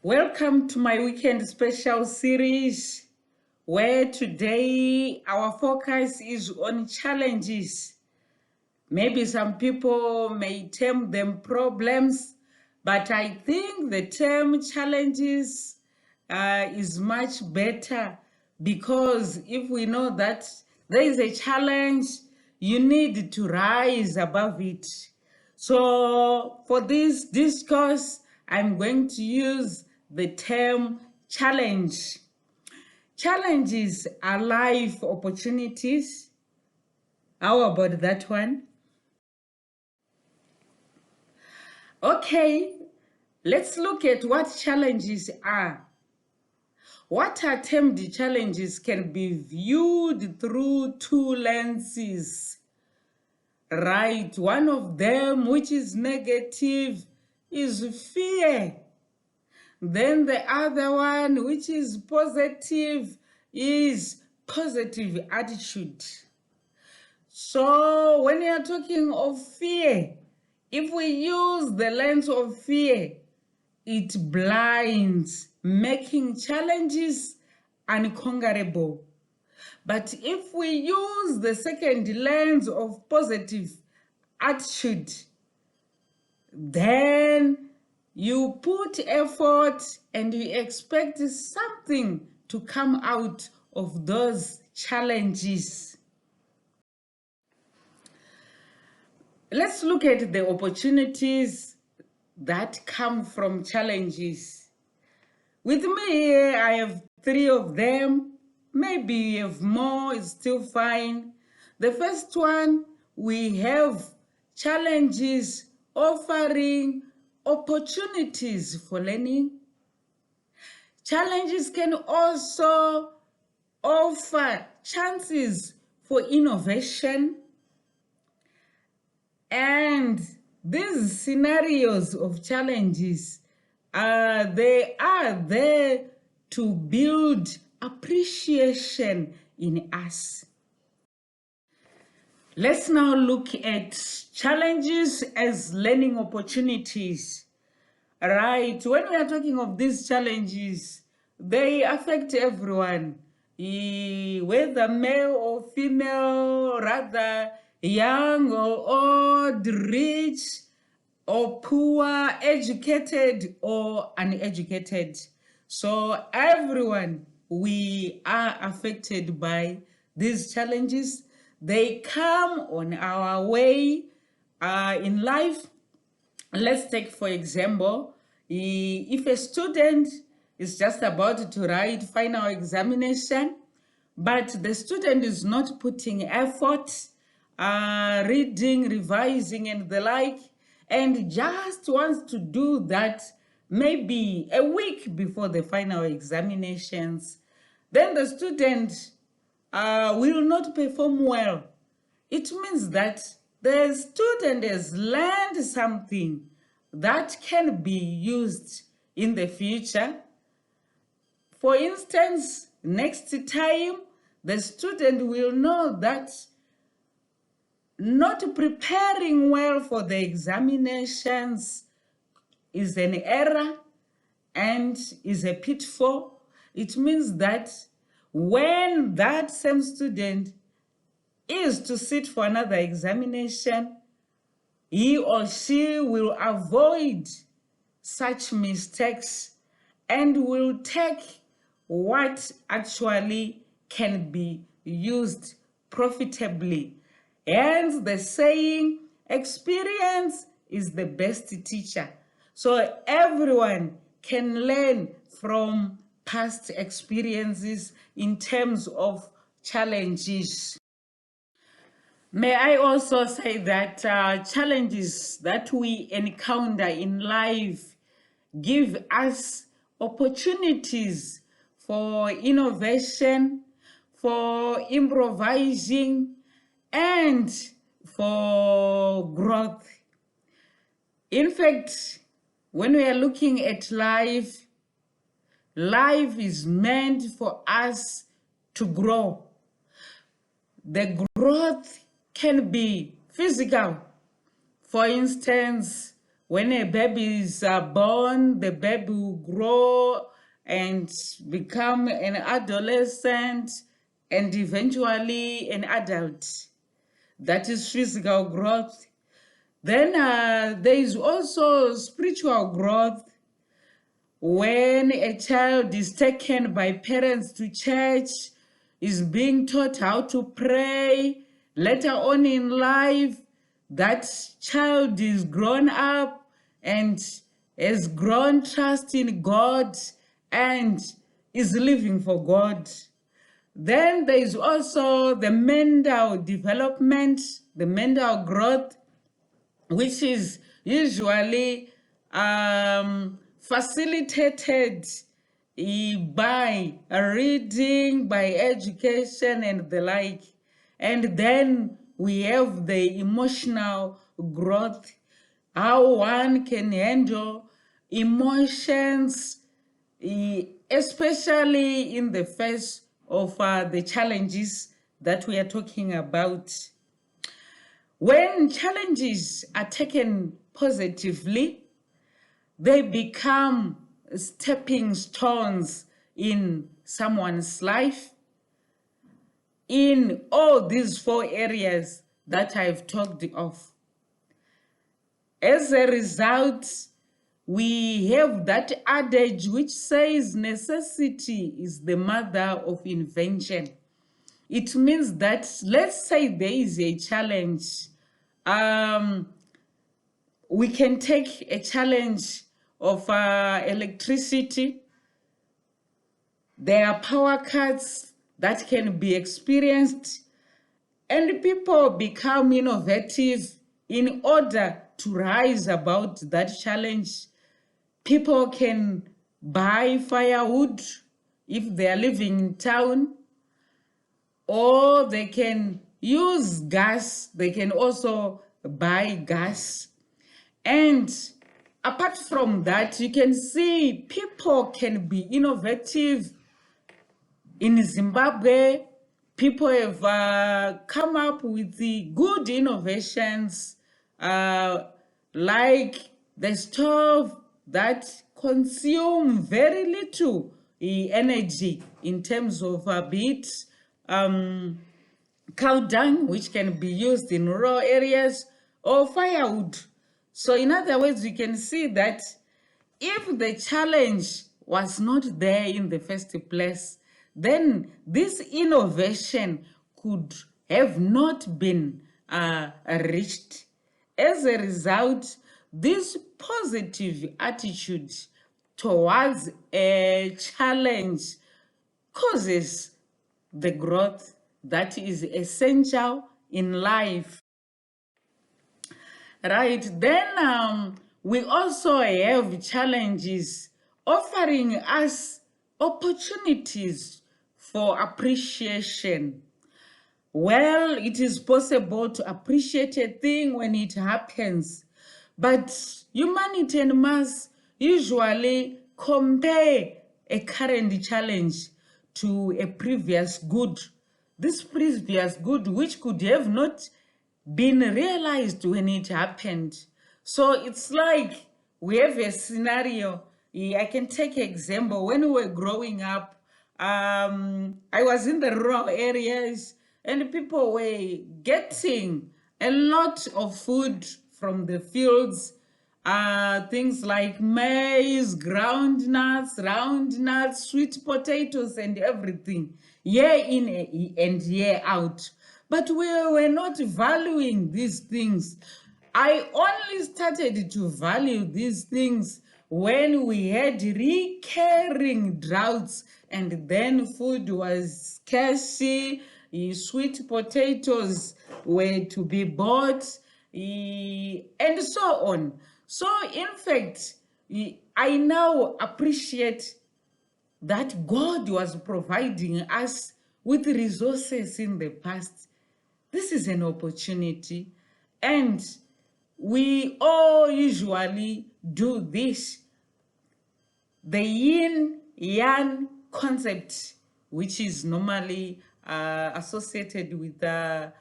Welcome to my weekend special series, where today our focus is on challenges. Maybe some people may term them problems, but I think the term challenges is much better, because if we know that there is a challenge, you need to rise above it. So for this discourse, I'm going to use the term challenge. Challenges are life opportunities. How about that one? Okay, let's look at what challenges are. What are termed challenges can be viewed through two lenses. Right, one of them, which is negative, is fear. Then the other one, which is positive, is positive attitude. So when you are talking of fear, if we use the lens of fear, it blinds, making challenges unconquerable. But if we use the second lens of positive attitude, then you put effort and you expect something to come out of those challenges. Let's look at the opportunities that come from challenges. With me, I have 3 of them. Maybe you have more, it's still fine. The first one, we have challenges offering opportunities for learning. Challenges can also offer chances for innovation. And these scenarios of challenges, they are there to build appreciation in us. Let's now look at challenges as learning opportunities. Right, when we are talking of these challenges, they affect everyone, whether male or female, rather young or old, rich or poor, educated or uneducated. So everyone, we are affected by these challenges. They come on our way in life. Let's take, for example, if a student is just about to write final examination, but the student is not putting effort, reading, revising, and the like, and just wants to do that maybe a week before the final examinations, then the student will not perform well. It means that the student has learned something that can be used in the future. For instance, next time, the student will know that not preparing well for the examinations is an error and is a pitfall. It means that when that same student is to sit for another examination, he or she will avoid such mistakes and will take what actually can be used profitably. Hence the saying, experience is the best teacher. So everyone can learn from past experiences in terms of challenges. May I also say that challenges that we encounter in life give us opportunities for innovation, for improvising, and for growth. In fact, when we are looking at life, life is meant for us to grow. The growth can be physical. For instance, When a baby is born, the baby will grow and become an adolescent and eventually an adult. That is physical growth. Then there is also spiritual growth. When a child is taken by parents to church, is being taught how to pray, later on in life, that child is grown up and has grown trust in God and is living for God. Then there is also the mental development, the mental growth, which is usually facilitated by reading, by education, and the like. And then we have the emotional growth, how one can handle emotions, especially in the face of the challenges that we are talking about. When challenges are taken positively, they become stepping stones in someone's life in all these 4 areas that I've talked of. As a result, we have that adage which says necessity is the mother of invention. It means that, let's say there is a challenge. We can take a challenge of electricity. There are power cuts that can be experienced, and people become innovative in order to rise about that challenge. People can buy firewood if they are living in town, or they can use gas. They can also buy gas. And apart from that, you can see people can be innovative. In Zimbabwe, people have come up with the good innovations, like the stove that consume very little energy in terms of be it cow dung, which can be used in rural areas, or firewood. So in other words, we can see that if the challenge was not there in the first place, then this innovation could have not been reached. As a result, this positive attitude towards a challenge causes the growth that is essential in life. Right, then we also have challenges offering us opportunities for appreciation. Well, it is possible to appreciate a thing when it happens, but humanity and mass usually compare a current challenge to a previous good. This previous good, which could have not been realized when it happened. So it's like we have a scenario. I can take an example. When we were growing up, I was in the rural areas and people were getting a lot of food from the fields, things like maize, groundnuts, round nuts, sweet potatoes, and everything, year in and year out. But we were not valuing these things. I only started to value these things when we had recurring droughts, and then food was scarce, sweet potatoes were to be bought, and so on. So in fact, I now appreciate that God was providing us with resources in the past. This is an opportunity, and we all usually do this. The yin yang concept, which is normally associated with the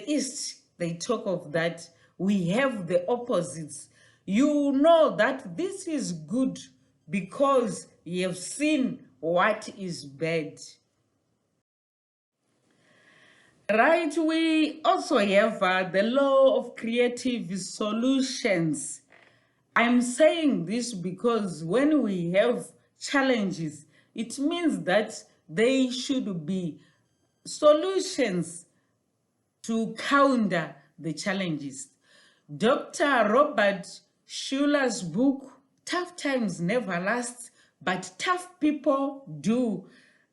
East, they talk of that. We have the opposites. You know that this is good because you have seen what is bad. Right, we also have the law of creative solutions. I'm saying this because when we have challenges, it means that they should be solutions to counter the challenges. Dr. Robert Schuller's book, Tough Times Never Last, but Tough People Do,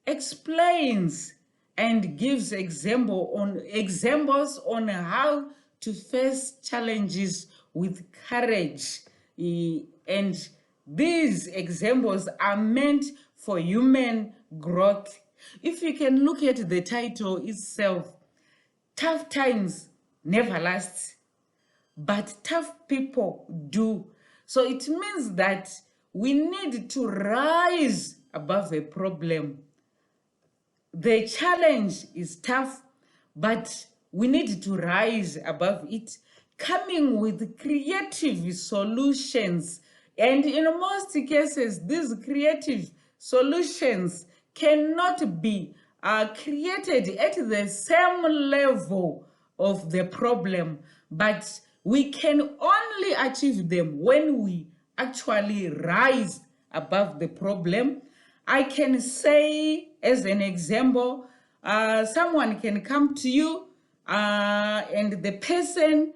explains and gives examples on how to face challenges with courage. And these examples are meant for human growth. If you can look at the title itself, Tough times never last, but tough people do. So it means that we need to rise above a problem. The challenge is tough, but we need to rise above it, coming with creative solutions. And in most cases, these creative solutions cannot be created at the same level of the problem, but we can only achieve them when we actually rise above the problem. I can say, as an example, someone can come to you and the person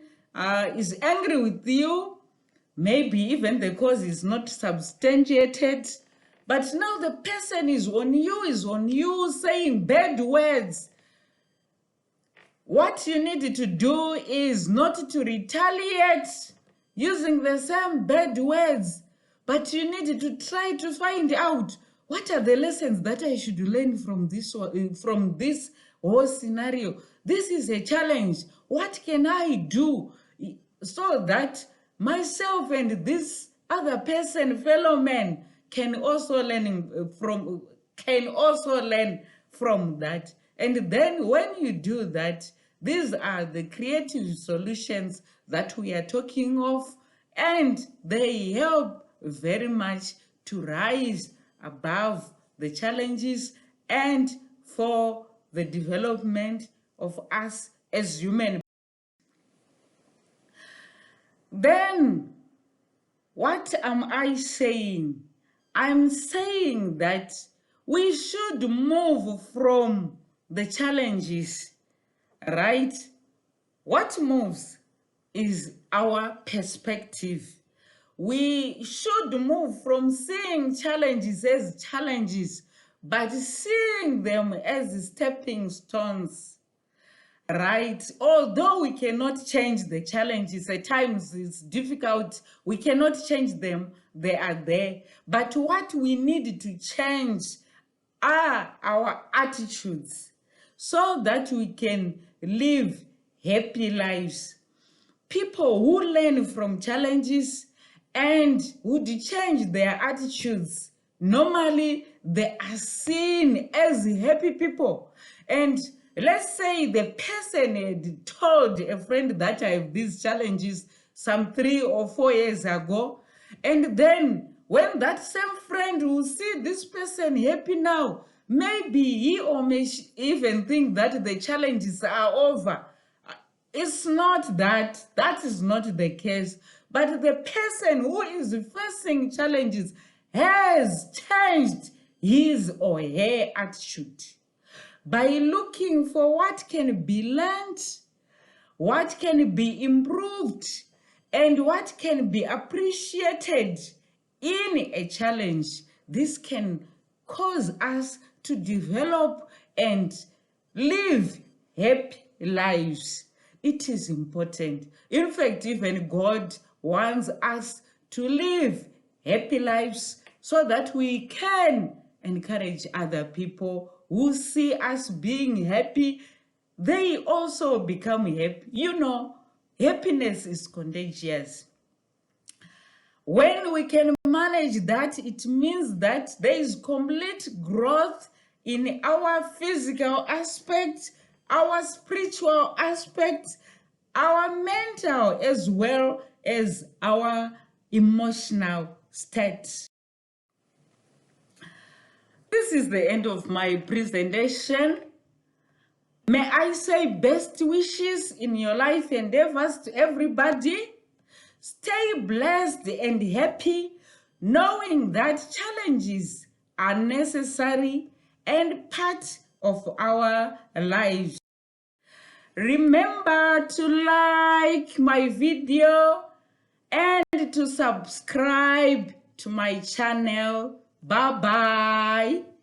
is angry with you. Maybe even the cause is not substantiated. But now the person is on you saying bad words. What you need to do is not to retaliate using the same bad words, but you need to try to find out what are the lessons that I should learn from this whole scenario. This is a challenge. What can I do so that myself and this other person, fellow man, can also learn from that. And then when you do that, these are the creative solutions that we are talking of, and they help very much to rise above the challenges and for the development of us as human. Then, what am I saying? I'm saying that we should move from the challenges, right? What moves is our perspective. We should move from seeing challenges as challenges, but seeing them as stepping stones, right? Although we cannot change the challenges, at times it's difficult, we cannot change them, they are there. But what we need to change are our attitudes so that we can live happy lives. People who learn from challenges and would change their attitudes, normally they are seen as happy people. And let's say the person had told a friend that I have these challenges some 3 or 4 years ago, and then when that same friend will see this person happy now, maybe he or may even think that the challenges are over. It's not that. That is not the case. But the person who is facing challenges has changed his or her attitude by looking for what can be learned, what can be improved, and what can be appreciated in a challenge. This can cause us to develop and live happy lives. It is important. In fact, even God wants us to live happy lives so that we can encourage other people who see us being happy. They also become happy. You know, happiness is contagious. When we can manage that, it means that there is complete growth in our physical aspect, our spiritual aspect, our mental, as well as our emotional state. This is the end of my presentation. May I say best wishes in your life endeavors to everybody. Stay blessed and happy, knowing that challenges are necessary and part of our lives. Remember to like my video and to subscribe to my channel. Bye-bye.